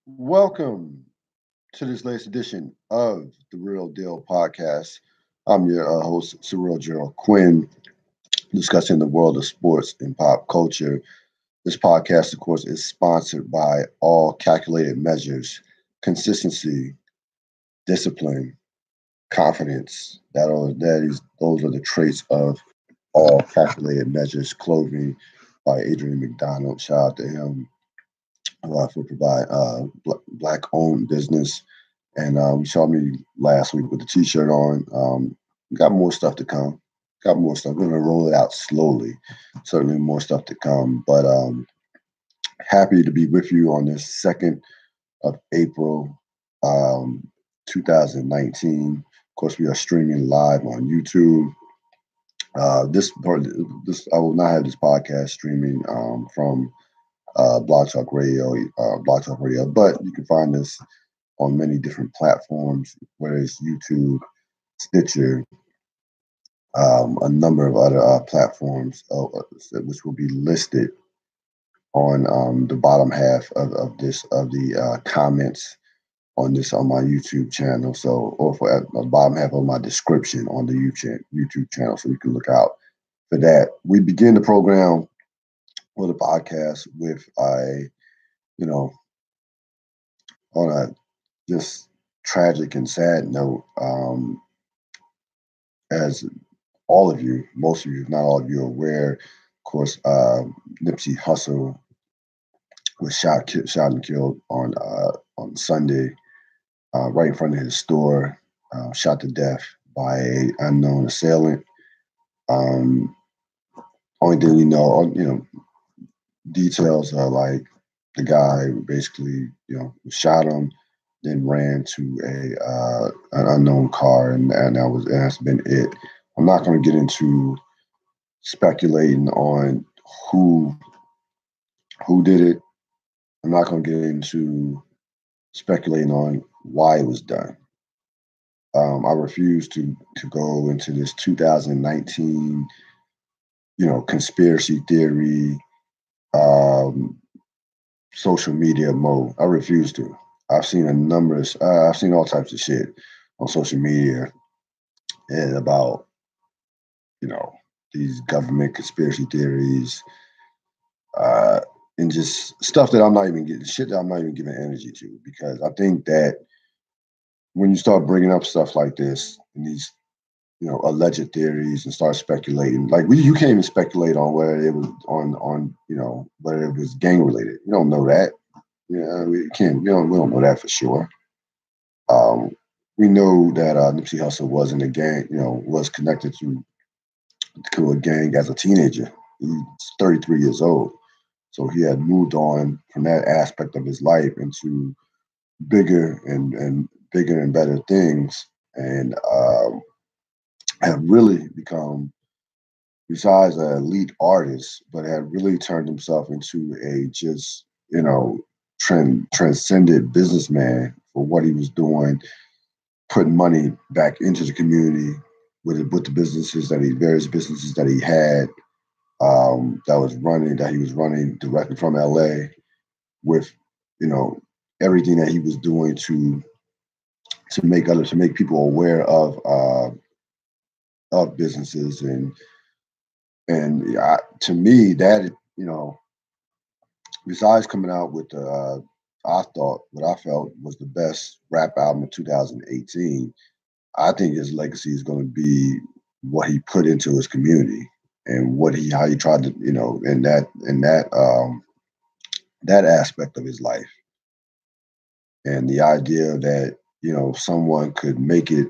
Welcome to this latest edition of the Real Deal Podcast. I'm your host, Cyril Gerald Quinn, discussing the world of sports and pop culture. This podcast, of course, is sponsored by All Calculated Measures, consistency, discipline, confidence. Those are the traits of All Calculated Measures clothing by Adrian McDonald. Shout out to him for provide black-owned business. And you saw me last week with the T-shirt on. Got more stuff to come. Got more stuff. We're gonna roll it out slowly. Certainly more stuff to come. But happy to be with you on this 2nd of April, 2019. Of course, we are streaming live on YouTube. This I will not have this podcast streaming from Blog Talk Radio, but you can find us on many different platforms, whether it's YouTube, Stitcher, a number of other platforms, which will be listed on the bottom half of the comments on my YouTube channel. So, or for at the bottom half of my description on the YouTube channel, so you can look out for that. We begin the program or the podcast with you know, on a just tragic and sad note. As all of you, most of you, if not all of you, are aware, of course, Nipsey Hussle was shot and killed on Sunday, right in front of his store, shot to death by an unknown assailant. Only thing details are like the guy basically, shot him, then ran to an unknown car, and that's been it. I'm not going to get into speculating on who did it. I'm not going to get into speculating on why it was done. I refuse to go into this 2019, conspiracy theory, social media mode. I refuse to. I've seen I've seen all types of shit on social media and about, these government conspiracy theories, and just stuff that I'm not even giving energy to, because I think that when you start bringing up stuff like this and these, alleged theories and start speculating, like you can't even speculate on whether it was on whether it was gang related. You don't know that. Yeah, we can't. We don't know that for sure. We know that Nipsey Hussle was in a gang. Was connected to a gang as a teenager. He's 33 years old, so he had moved on from that aspect of his life into bigger and bigger and better things, and have really become, besides an elite artist, but had really turned himself into a just transcended businessman for what he was doing, putting money back into the community with the various businesses that he had, that he was running directly from LA, with everything that he was doing to make people aware of businesses, and to me that besides coming out with what I felt was the best rap album of 2018, I think his legacy is going to be what he put into his community and how he tried to, in that aspect of his life, and the idea that someone could make it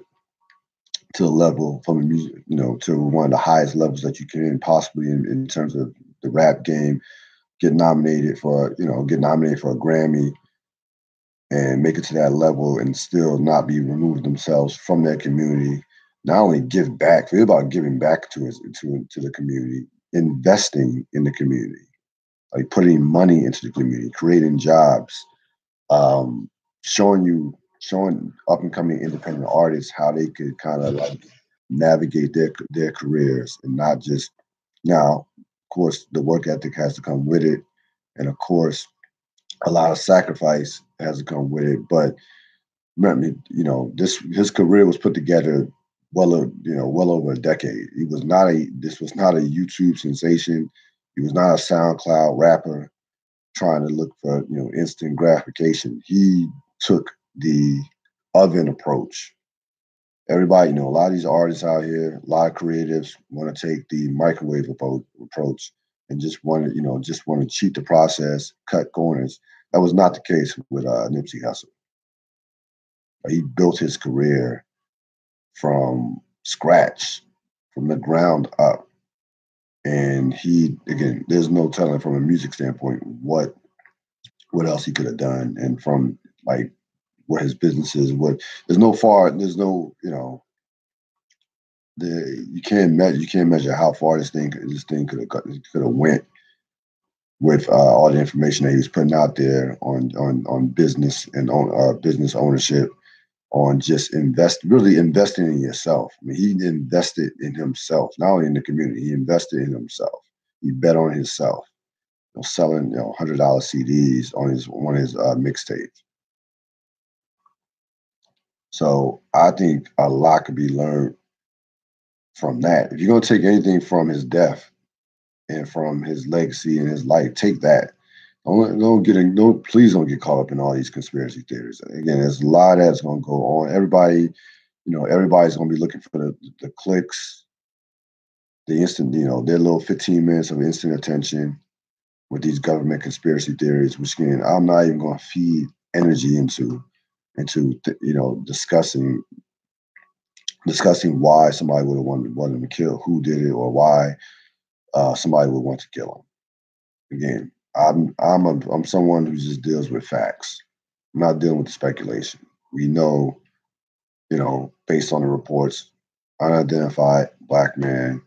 to a level from the music, to one of the highest levels that you can possibly in terms of the rap game, get nominated for a Grammy and make it to that level and still not be removed themselves from their community. Not only give back, it's about giving back to the community, investing in the community, like putting money into the community, creating jobs, showing up and coming independent artists how they could kind of like navigate their careers, and not just now. Of course, the work ethic has to come with it, and of course, a lot of sacrifice has to come with it. But remember, his career was put together well over a decade. This was not a YouTube sensation. He was not a SoundCloud rapper trying to look for, instant gratification. He took the oven approach. Everybody, a lot of these artists out here, a lot of creatives want to take the microwave approach and just want to cheat the process, cut corners. That was not the case with Nipsey Hussle. He built his career from scratch, from the ground up. And again, there's no telling from a music standpoint what else he could have done. And from like what his business is, you can't measure how far this thing could have went with all the information that he was putting out there on business and on business ownership, on just really investing in yourself. I mean, he invested in himself, not only in the community. He invested in himself. He bet on himself. Selling $100 CDs on one of his mixtapes. So I think a lot could be learned from that. If you're gonna take anything from his death and from his legacy and his life, take that. Please don't get caught up in all these conspiracy theories. Again, there's a lot that's gonna go on. Everybody's gonna be looking for the clicks, the instant, their little 15 minutes of instant attention with these government conspiracy theories, which again, I'm not even gonna feed energy into discussing why somebody would have wanted to kill, who did it, or why somebody would want to kill him. Again, I'm someone who just deals with facts. I'm not dealing with speculation. We know, based on the reports, unidentified Black man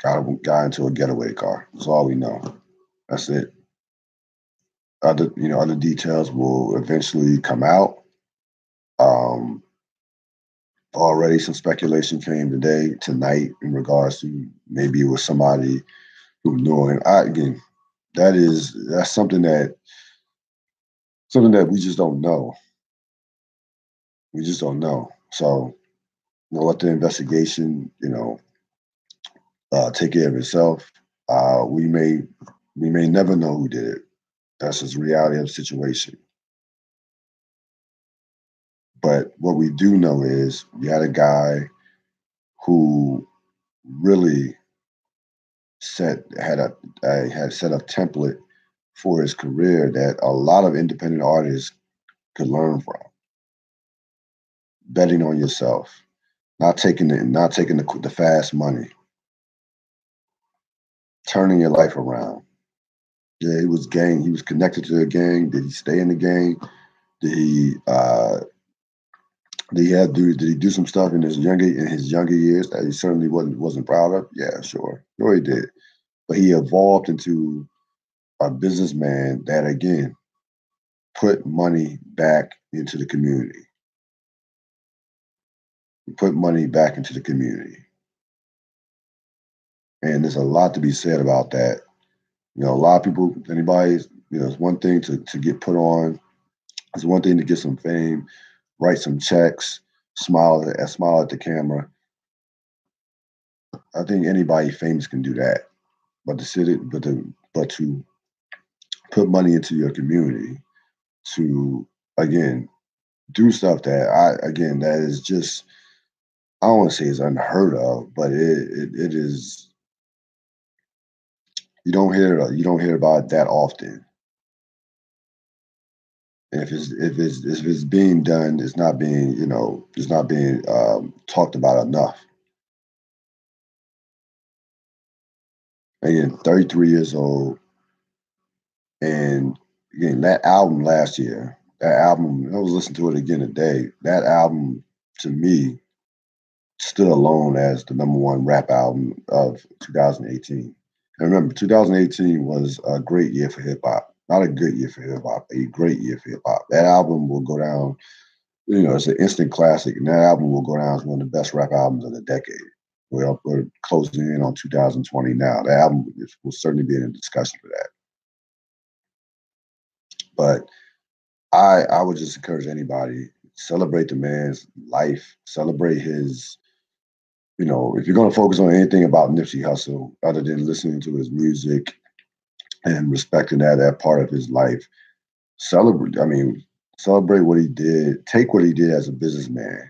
got into a getaway car. That's all we know. That's it. Other details will eventually come out. Already some speculation came tonight in regards to maybe it was somebody who knew him. That's something that we just don't know. We just don't know. So let the investigation, take care of itself. We may never know who did it. That's just the reality of the situation. But what we do know is we had a guy who really had set a template for his career that a lot of independent artists could learn from. Betting on yourself, not taking the fast money, turning your life around. Yeah, he was connected to the gang. Did he stay in the gang? Did he do some stuff in his younger years that he certainly wasn't proud of? Yeah, sure he did. But he evolved into a businessman that again put money back into the community. And there's a lot to be said about that. A lot of people, it's one thing to get put on. It's one thing to get some fame, write some checks, smile at the camera. I think anybody famous can do that. But to put money into your community, to again do stuff that is just, I don't want to say it's unheard of, but it is. You don't hear about it that often. And if it's being done, it's not being talked about enough. Again, 33 years old, and again that album last year. I was listening to it again today. That album, to me, stood alone as the #1 rap album of 2018. And remember, 2018 was a great year for hip hop. Not a good year for hip hop, a great year for hip hop. That album will go down, it's an instant classic, and that album will go down as one of the best rap albums of the decade. We're closing in on 2020 now. That album will certainly be in a discussion for that. But I would just encourage anybody, celebrate the man's life, celebrate his, if you're going to focus on anything about Nipsey Hussle, other than listening to his music and respecting that part of his life, celebrate what he did, take what he did as a businessman,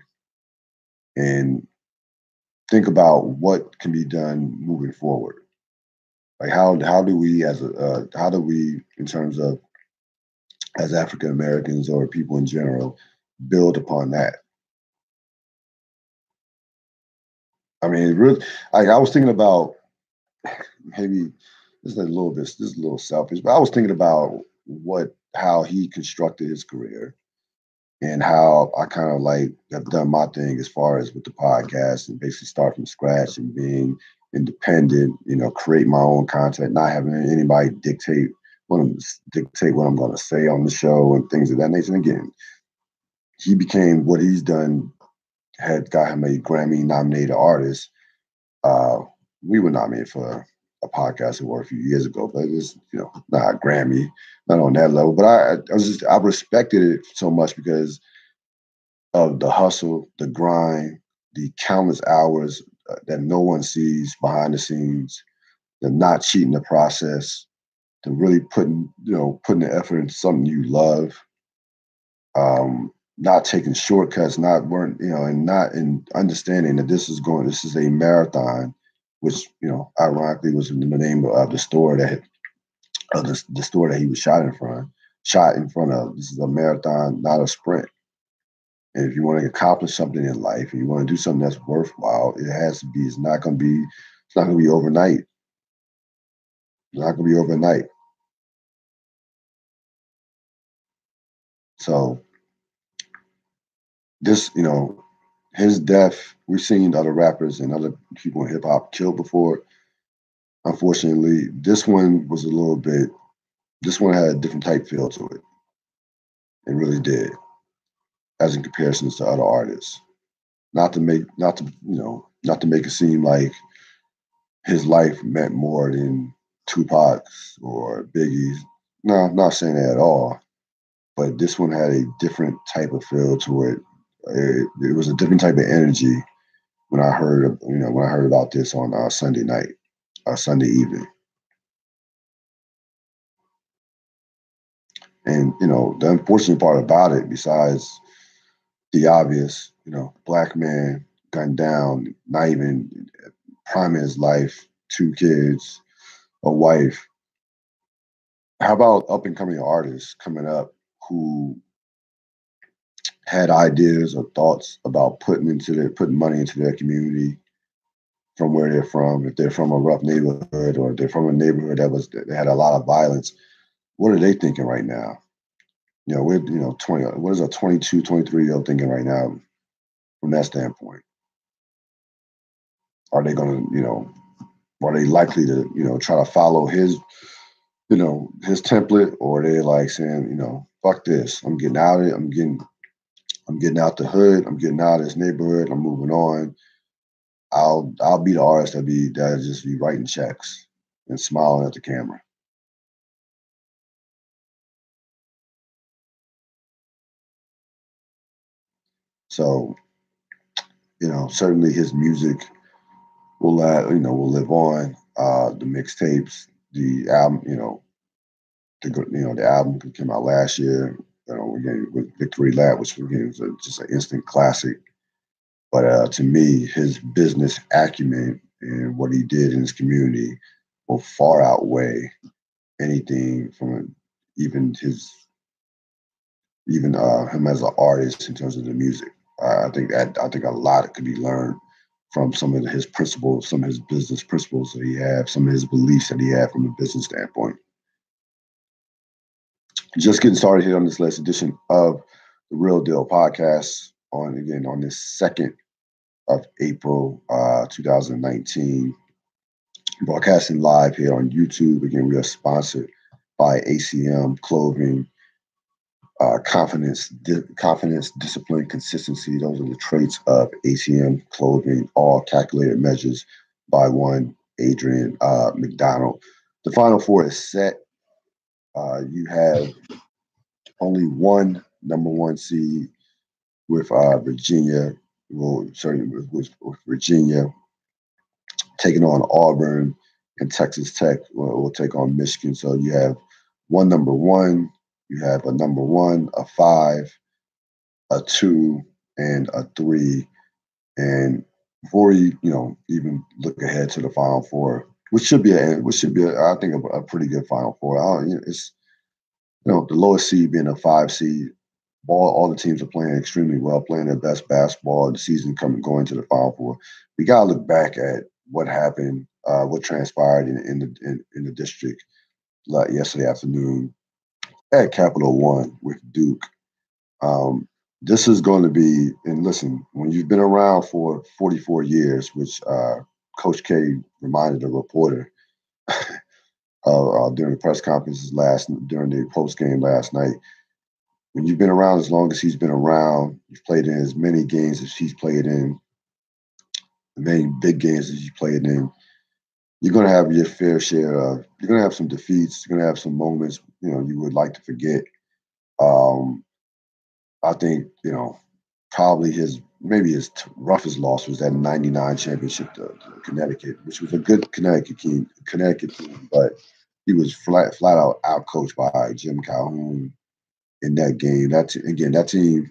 and think about what can be done moving forward. Like how do we in terms of as African Americans or people in general build upon that? I mean, really, like I was thinking about maybe this is a little selfish, but I was thinking about how he constructed his career and how I kind of like have done my thing as far as with the podcast and basically start from scratch and being independent, create my own content, not having anybody dictate what I'm going to say on the show and things of that nature. And again, he became what he's done, had got him a Grammy nominated artist. We were nominated for a podcast award a few years ago, but it's not a Grammy, not on that level. But I respected it so much because of the hustle, the grind, the countless hours that no one sees behind the scenes, the not cheating the process, the really putting the effort into something you love, not taking shortcuts, and not in understanding that this is a marathon, which ironically was in the name of the store the store that he was shot in front of. This is a marathon, not a sprint. And if you want to accomplish something in life and you want to do something that's worthwhile, it has to be. It's not going to be overnight. It's not going to be overnight. So this, his death, we've seen other rappers and other people in hip hop killed before. Unfortunately, this one had a different type feel to it. It really did, as in comparisons to other artists. Not to make it seem like his life meant more than Tupac's or Biggie's. No, I'm not saying that at all. But this one had a different type of feel to it. It was a different type of energy when I heard about this on Sunday night, Sunday evening. And the unfortunate part about it, besides the obvious, black man gunned down, not even prime in his life, 2 kids, a wife. How about up and coming artists coming up who had ideas or thoughts about putting money into their community from where they're from? If they're from a rough neighborhood or if they're from a neighborhood that had a lot of violence, what are they thinking right now? We're 20. What is a 22, 23-year-old thinking right now from that standpoint? Are they going to, are they likely to, try to follow his template, or are they like saying, fuck this, I'm getting out of it, I'm getting out the hood, I'm getting out of this neighborhood, I'm moving on. I'll be the artist that just be writing checks and smiling at the camera. So, certainly his music will live on. The mixtapes, the album, the album came out last year, again, with Victory Lap, which again was just an instant classic. But to me, his business acumen and what he did in his community will far outweigh anything from even him as an artist in terms of the music. I think a lot could be learned from some of his principles, some of his business principles that he had, some of his beliefs that he had from a business standpoint. Just getting started here on this last edition of the Ril Dil Podcast on this 2nd of April, 2019. Broadcasting live here on YouTube. Again, we are sponsored by ACM Clothing. Confidence, discipline, consistency. Those are the traits of ACM Clothing, all calculated measures by one Adrian McDonald. The Final Four is set. You have Only one number one seed with Virginia. Well, sorry, with Virginia taking on Auburn, and Texas Tech will take on Michigan. So you have one number one, you have a number one, a five, a two, and a three. And before you even look ahead to the Final Four, I think a pretty good Final Four. It's the lowest seed being a five seed. All the teams are playing extremely well, playing their best basketball. The season going to the Final Four. We gotta look back at what happened, what transpired in the district yesterday afternoon at Capital One with Duke. Um, this is going to be, and listen, when you've been around for 44 years, which Coach K reminded the reporter during the press conferences during the post game last night. When you've been around as long as he's been around, you've played in as many games as he's played in, as many big games as he's played in. You're going to have your fair share of. You're going to have some defeats. You're going to have some moments you would like to forget. Um, I think probably his roughest loss was that '99 championship to Connecticut, which was a good Connecticut team, but he was flat out coached by Jim Calhoun in that game. That team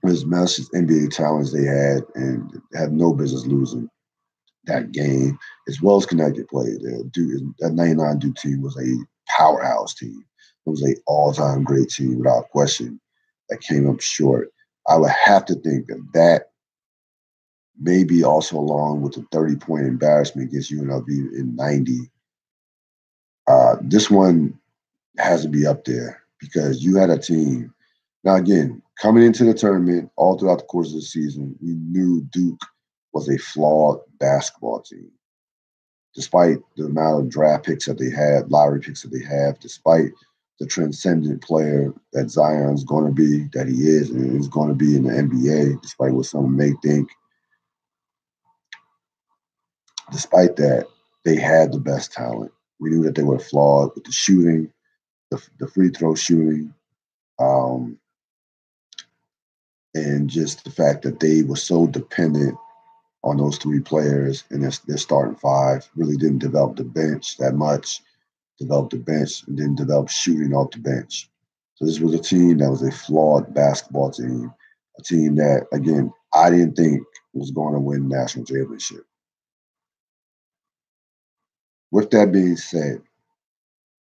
was massive NBA talents they had and had no business losing that game, as well as Connecticut played. That '99 Duke team was a powerhouse team. It was a all-time great team without question that came up short. I would have to think that maybe also along with the 30-point embarrassment against UNLV in '90. This one has to be up there because you had a team. Now, again, coming into the tournament, all throughout the course of the season, we knew Duke was a flawed basketball team. Despite the amount of draft picks that they had, lottery picks that they have, despite the transcendent player that Zion's going to be, that he is, and is going to be in the NBA, despite what some may think, despite that, they had the best talent. We knew that they were flawed with the shooting, the free throw shooting, um, and just the fact that they were so dependent on those three players and their starting five. Really didn't develop the bench that much, develop the bench, and then develop shooting off the bench. So this was a team that was a flawed basketball team, a team that, again, I didn't think was going to win national championship. With that being said,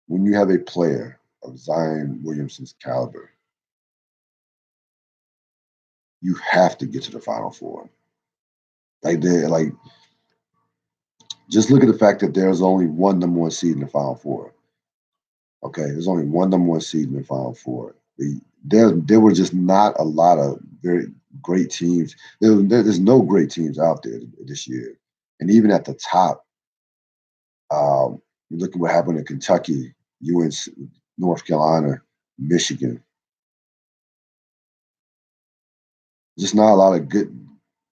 when you have a player of Zion Williamson's caliber, you have to get to the Final Four. Like, just look at the fact that there's only one number one seed in the Final Four. Okay, there's only one number one seed in the Final Four. There were just not a lot of very great teams. There's no great teams out there this year, and even at the top, you look at what happened in Kentucky, UNC, North Carolina, Michigan. Just not a lot of good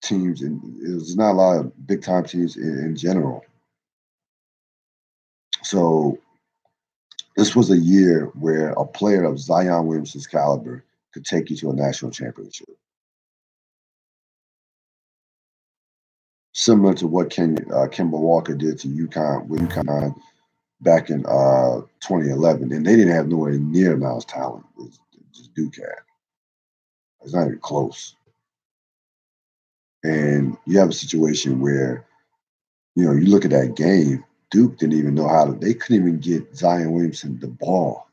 teams, and there's not a lot of big time teams in general. So this was a year where a player of Zion Williamson's caliber could take you to a national championship, similar to what Kemba Walker did to UConn back in 2011, and they didn't have nowhere near Miles' talent as Duke had. It's not even close. And you have a situation where you look at that game. Duke didn't even know how to. They couldn't even get Zion Williamson the ball.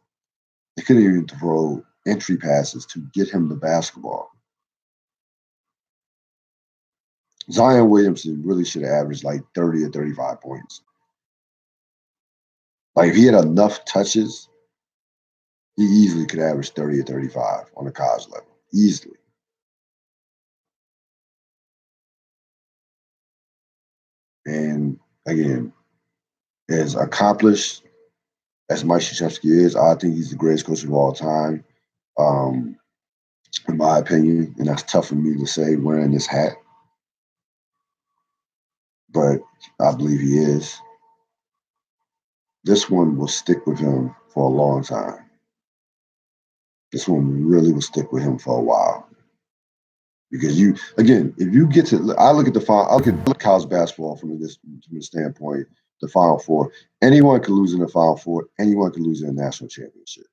They couldn't even throw entry passes to get him the basketball. Zion Williamson really should have averaged like 30 or 35 points. Like if he had enough touches, he easily could average 30 or 35 on the college level. Easily. And again, as accomplished as Mike Krzyzewski is, I think he's the greatest coach of all time, um, in my opinion. And that's tough for me to say wearing this hat, but I believe he is. This one will stick with him for a long time. This one really will stick with him for a while. Because if you get to, I look at I look at college basketball from this standpoint, the Final Four. Anyone could lose in the Final Four. Anyone could lose in a national championship.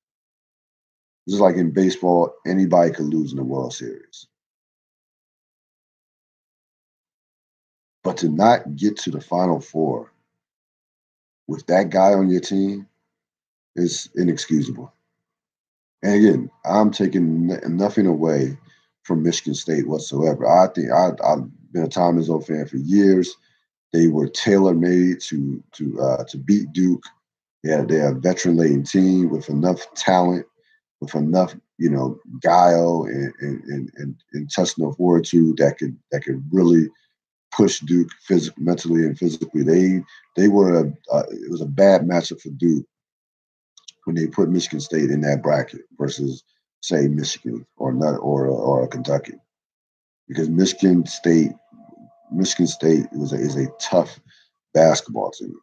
Just like in baseball, anybody could lose in the World Series. But to not get to the Final Four with that guy on your team is inexcusable. And again, I'm taking nothing away from Michigan State whatsoever. I think I've been a Tom Izzo fan for years. They were tailor made to beat Duke. They're a veteran laden team with enough talent, with enough guile and intestinal fortitude that could really push Duke mentally and physically. They were it was a bad matchup for Duke when they put Michigan State in that bracket versus, say, Michigan or Kentucky, because Michigan State is a tough basketball team.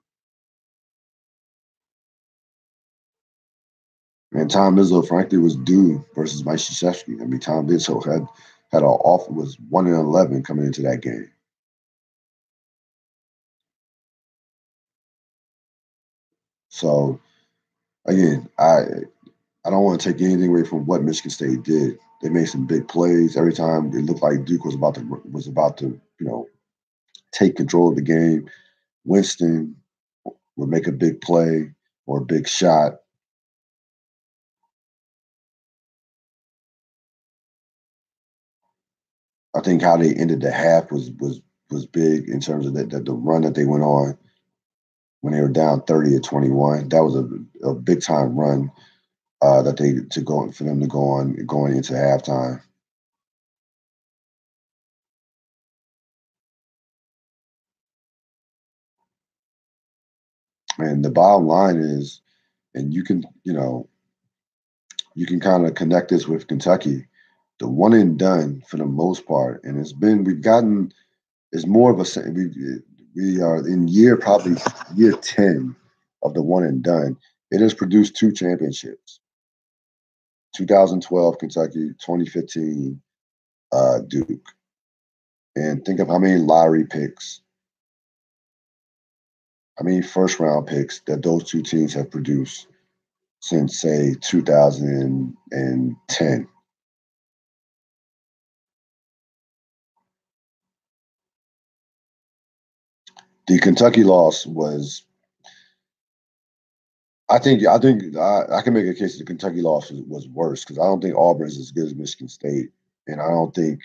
And Tom Izzo, frankly, was due versus Mike Krzyzewski. I mean, Tom Izzo was 1-11 coming into that game. So again, I don't want to take anything away from what Michigan State did. They made some big plays every time. It looked like Duke was about to take control of the game. Winston would make a big play or a big shot. I think how they ended the half was big in terms of the run that they went on when they were down 30-21. That was a big time run for them to go on going into halftime. And the bottom line is, and you can kind of connect this with Kentucky, the one and done for the most part, and it's more of a we are in probably year 10 of the one and done. It has produced 2 championships. 2012 Kentucky, 2015 Duke. And think of how many lottery picks, how many first round picks that those 2 teams have produced since, say, 2010. The Kentucky loss was, I think I can make a case that the Kentucky loss was worse, because I don't think Auburn is as good as Michigan State, and I don't think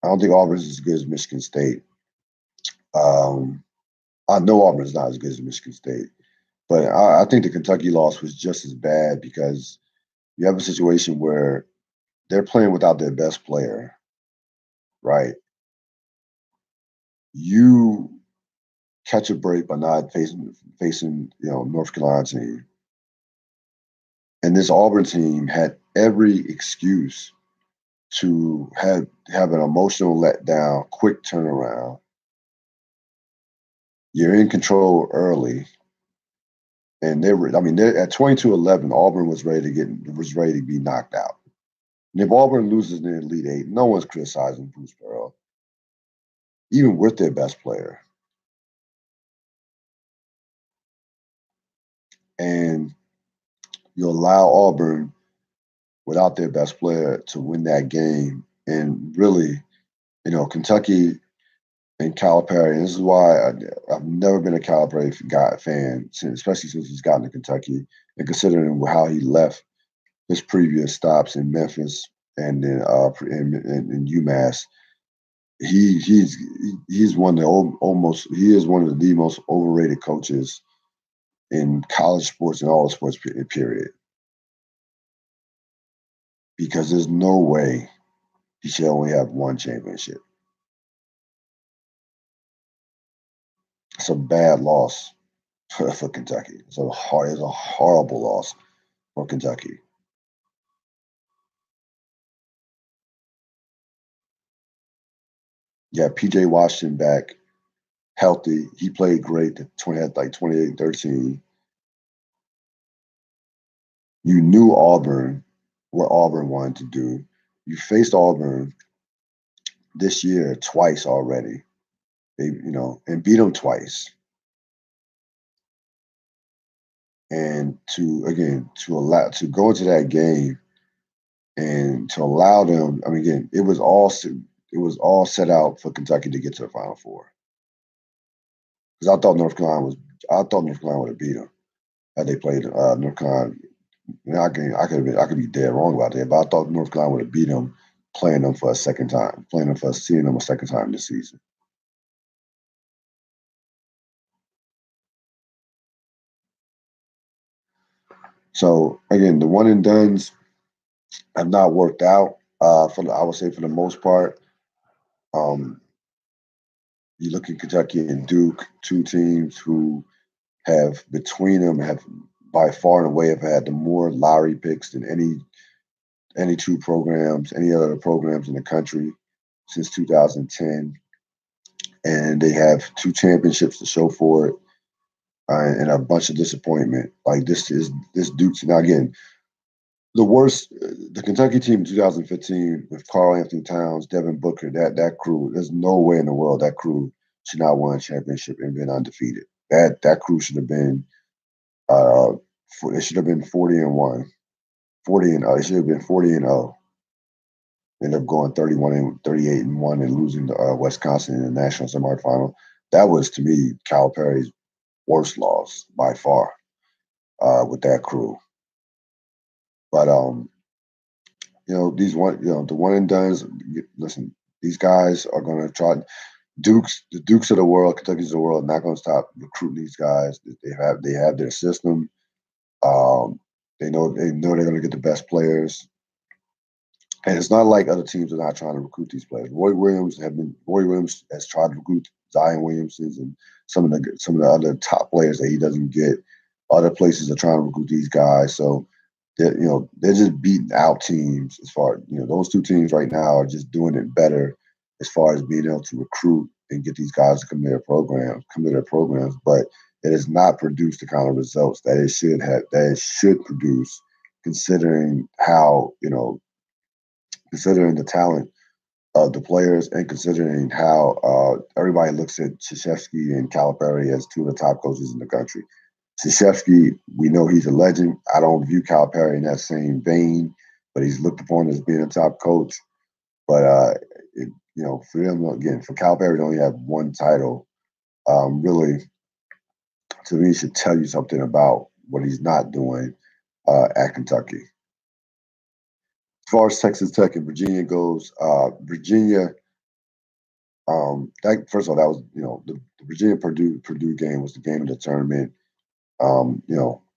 Auburn is as good as Michigan State. I know Auburn is not as good as Michigan State, but I think the Kentucky loss was just as bad, because you have a situation where they're playing without their best player, right? You catch a break by not facing North Carolina team, and this Auburn team had every excuse to have an emotional letdown, quick turnaround. You're in control early, and they're at 22-11. Auburn was ready to be knocked out. And if Auburn loses in the Elite Eight, no one's criticizing Bruce Pearl, even with their best player. And you allow Auburn, without their best player, to win that game. And really, Kentucky and Calipari, and this is why I've never been a Calipari fan, especially since he's gotten to Kentucky, and considering how he left his previous stops in Memphis and in UMass. He's one of the most overrated coaches in college sports and all sports, period. Because there's no way he should only have 1 championship. It's a bad loss for Kentucky. It's a horrible loss for Kentucky. Yeah, PJ Washington back, healthy. He played great. Had like 28-13. You knew Auburn what Auburn wanted to do. You faced Auburn this year twice already. They, and beat them twice. And to go into that game and to allow them, I mean, again, it was all set out for Kentucky to get to the Final Four. Because I thought North Carolina would have beat them had they played North Carolina. I could be dead wrong about that, but I thought North Carolina would have beat them playing them for a second time, seeing them a second time this season. So again, the one and dones have not worked out. I would say for the most part, you look at Kentucky and Duke, two teams who have between them have by far and away have had the more lottery picks than any two programs, any other programs in the country since 2010, and they have two championships to show for it, and a bunch of disappointment. Like this Duke's now again. The Kentucky team in 2015 with Karl Anthony Towns, Devin Booker, that crew, there's no way in the world that crew should not won a championship and been undefeated. That crew should have been, it should have been 40-1, 40-0. It should have been 40-0. Ended up going 38-1 and losing to Wisconsin in the national semifinal. That was to me Calipari's worst loss by far with that crew. But the one and dones. Listen, these guys are going to try. The Dukes of the world, Kentucky's of the world, not going to stop recruiting these guys. They have their system. They know they're going to get the best players, and it's not like other teams are not trying to recruit these players. Roy Williams has tried to recruit Zion Williamson and some of the other top players that he doesn't get. Other places are trying to recruit these guys, so they're just beating out teams as far those two teams right now are just doing it better as far as being able to recruit and get these guys to come to their programs, but it has not produced the kind of results that it should produce, considering considering the talent of the players and considering how everybody looks at Krzyzewski and Calipari as two of the top coaches in the country. Krzyzewski, we know he's a legend. I don't view Calipari in that same vein, but he's looked upon as being a top coach. But for him again, for Calipari to only have one title, really, to me, should tell you something about what he's not doing at Kentucky. As far as Texas Tech and Virginia goes, Virginia. First of all, that was the Virginia Purdue game was the game of the tournament.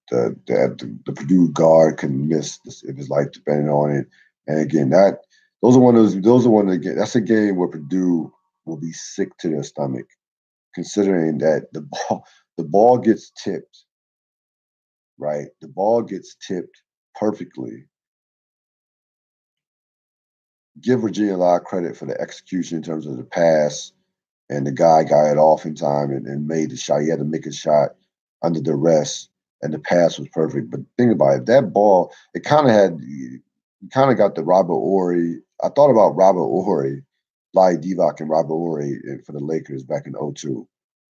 The Purdue guard couldn't miss if his life depended on it. And again, those are one of the that's a game where Purdue will be sick to their stomach, considering that the ball gets tipped, right? The ball gets tipped perfectly. Give Virginia a lot of credit for the execution in terms of the pass, and the guy got it off in time and made the shot. He had to make a shot under duress, and the pass was perfect. But think about it, that ball, it kind of got the Robert Horry. I thought about Robert Horry, Vlade Divac and Robert Horry for the Lakers back in 2002.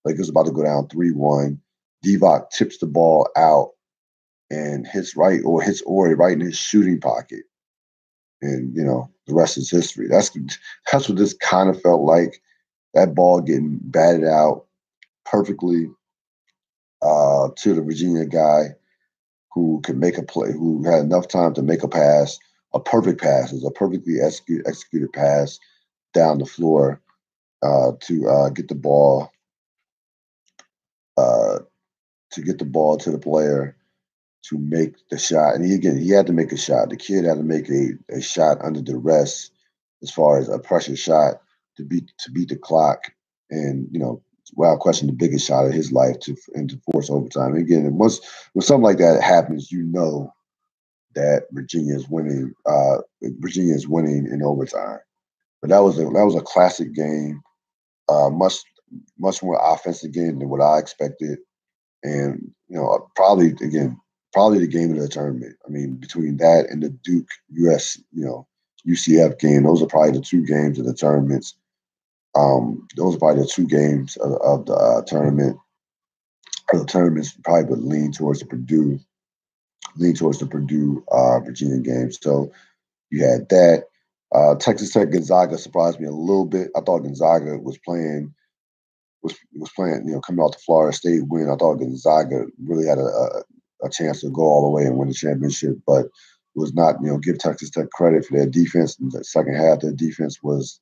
Lakers about to go down 3-1. Divac tips the ball out and hits Horry right in his shooting pocket. And, the rest is history. That's what this kind of felt like. That ball getting batted out perfectly to the Virginia guy who could make a play, who had enough time to make a pass, a perfect pass. It was a perfectly executed pass down the floor to get the ball to the player to make the shot. And he had to make a shot. The kid had to make a shot under duress, as far as a pressure shot to beat the clock. And without question, the biggest shot of his life to force overtime. And again, when something like that happens, that Virginia is winning. Virginia is winning in overtime. But that was a classic game, much more offensive game than what I expected. And probably again, probably the game of the tournament. I mean, between that and the Duke US, UCF game, those are probably the two games of the tournaments. Those are probably the two games of the tournament. Of the tournaments probably would lean towards the Purdue Virginia game. So you had that. Texas Tech Gonzaga surprised me a little bit. I thought Gonzaga was playing, coming off the Florida State win. I thought Gonzaga really had a chance to go all the way and win the championship, but was not, give Texas Tech credit for their defense. In the second half, their defense was,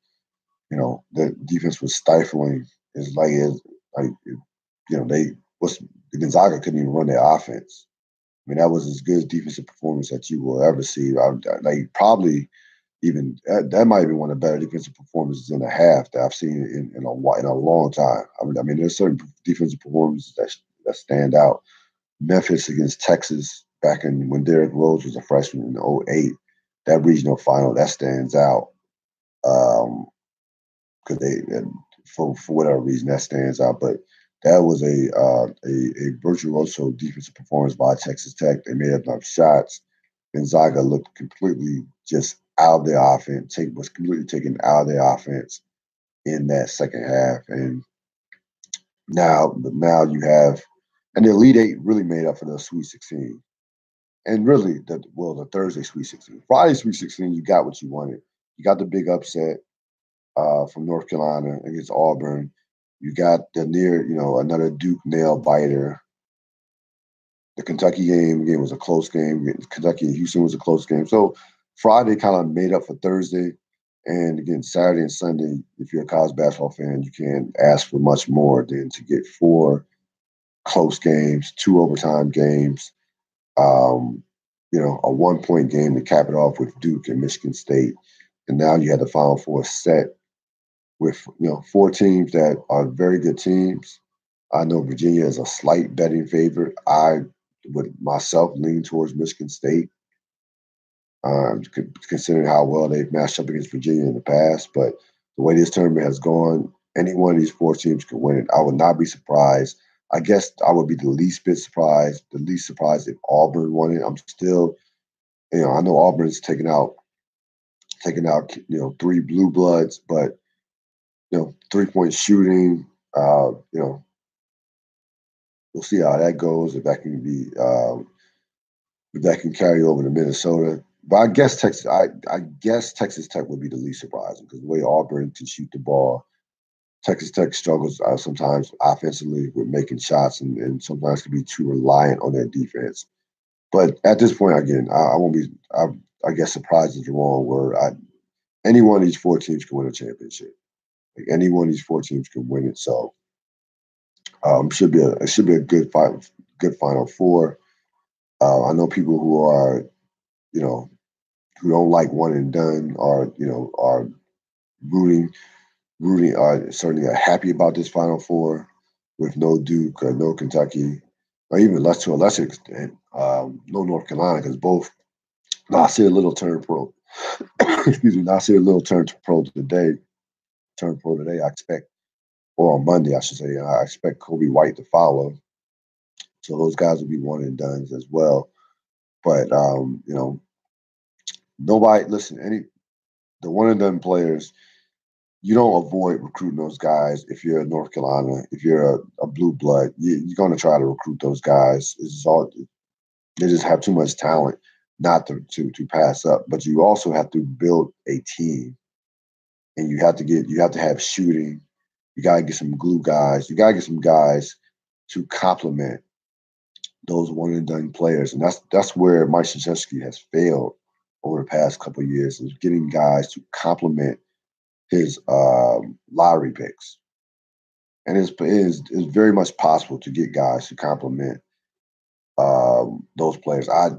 the defense was stifling. Gonzaga couldn't even run their offense. I mean, that was as good as defensive performance that you will ever see. Probably even that might be one of the better defensive performances in a half that I've seen in a long time. I mean, there's certain defensive performances that stand out. Memphis against Texas back in when Derrick Rose was a freshman in '08, that regional final that stands out because for whatever reason that stands out. But that was a virtuoso defensive performance by Texas Tech. They made enough shots. Gonzaga looked completely just out of their offense, was completely taken out of their offense in that second half. And now you have, and the Elite Eight really made up for the Sweet 16. And really, the Thursday Sweet 16. Friday Sweet 16, you got what you wanted. You got the big upset from North Carolina against Auburn. You got the another Duke nail biter. The Kentucky game was a close game. Kentucky and Houston was a close game. So Friday kind of made up for Thursday. And again, Saturday and Sunday, if you're a college basketball fan, you can't ask for much more than to get 4 close games, 2 overtime games, a 1-point game to cap it off with Duke and Michigan State. And now you had the Final Four set with 4 teams that are very good teams. I know Virginia is a slight betting favorite. I would myself lean towards Michigan State, considering how well they've matched up against Virginia in the past. But the way this tournament has gone, any one of these 4 teams could win it. I would not be surprised. I guess I would be the least surprised if Auburn won it. I'm still, I know Auburn's taking out 3 blue bloods, but 3-point shooting, we'll see how that goes. If that can carry over to Minnesota. But I guess Texas Tech would be the least surprising because the way Auburn can shoot the ball, Texas Tech struggles sometimes offensively with making shots and sometimes can be too reliant on their defense. But at this point, again, I won't be. I guess surprised is the wrong word. Any one of these 4 teams can win a championship. Like any one of these 4 teams can win it. So it should be a good Final Four. I know people who are, who don't like one and done are certainly are happy about this Final Four with no Duke or no Kentucky, or even to a lesser extent, no North Carolina, because both Nasir Little turned pro. Excuse me, Nasir Little turned pro today. I expect, or on Monday, I should say. I expect Kobe White to follow. So those guys will be one and done as well. But nobody the one and done players, you don't avoid recruiting those guys if you're North Carolina, if you're a blue blood, you're going to try to recruit those guys. They just have too much talent not to pass up. But you also have to build a team, and you have to have shooting. You got to get some glue guys. You got to get some guys to complement those one and done players, and that's where Mike Krzyzewski has failed over the past couple of years, is getting guys to complement his lottery picks. And it's very much possible to get guys to complement those players. I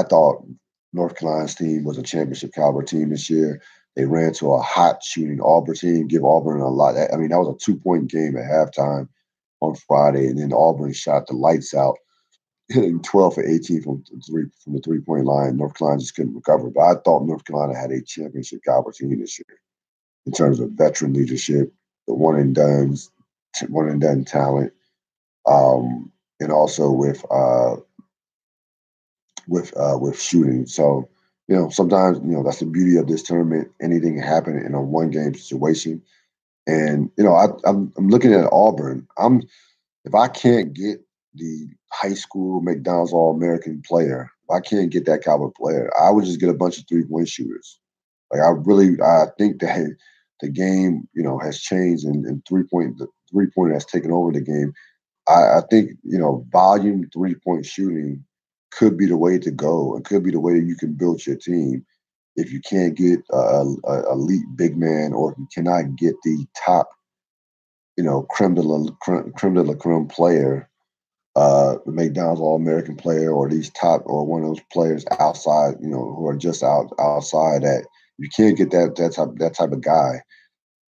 thought North Carolina's team was a championship caliber team this year. They ran to a hot shooting Auburn team, give Auburn a lot. I mean, that was a 2-point game at halftime on Friday, and then Auburn shot the lights out, hitting 12 for 18 from the 3-point line. North Carolina just couldn't recover. But I thought North Carolina had a championship caliber team this year in terms of veteran leadership, the one and done talent, and also with with shooting. So, sometimes, that's the beauty of this tournament. Anything can happen in a one game situation. And, I'm looking at Auburn. If I can't get the high school McDonald's All American player, if I can't get that caliber player, I would just get a bunch of 3-point shooters. Like I think that the game, has changed, and the 3-pointer has taken over the game. I think, volume 3-point shooting could be the way to go. It could be the way you can build your team. If you can't get a elite big man, or if you cannot get the top, creme de la creme player, the McDonald's All American player, or these top, or one of those players outside, who are just outside that you can't get that type of guy,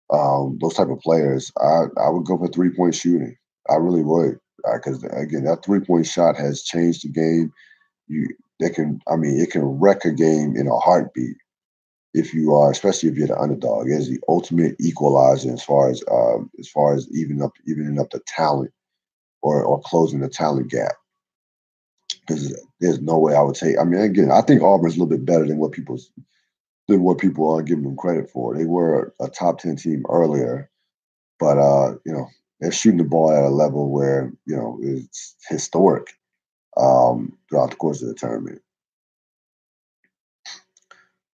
those type of players, I would go for 3-point shooting. I really would, because again, that 3-point shot has changed the game. You it can wreck a game in a heartbeat if you are, especially if you're the underdog. It's the ultimate equalizer as far as evening up the talent, or closing the talent gap. Because there's no way I would take. Again, I think Auburn's a little bit better than what people are giving them credit for. They were a top 10 team earlier, but they're shooting the ball at a level where it's historic, throughout the course of the tournament.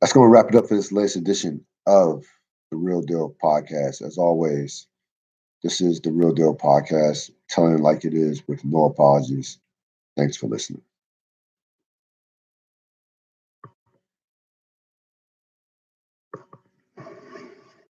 That's going to wrap it up for this latest edition of the Real Deal Podcast. As always, this is the Real Deal Podcast, telling it like it is with no apologies. Thanks for listening.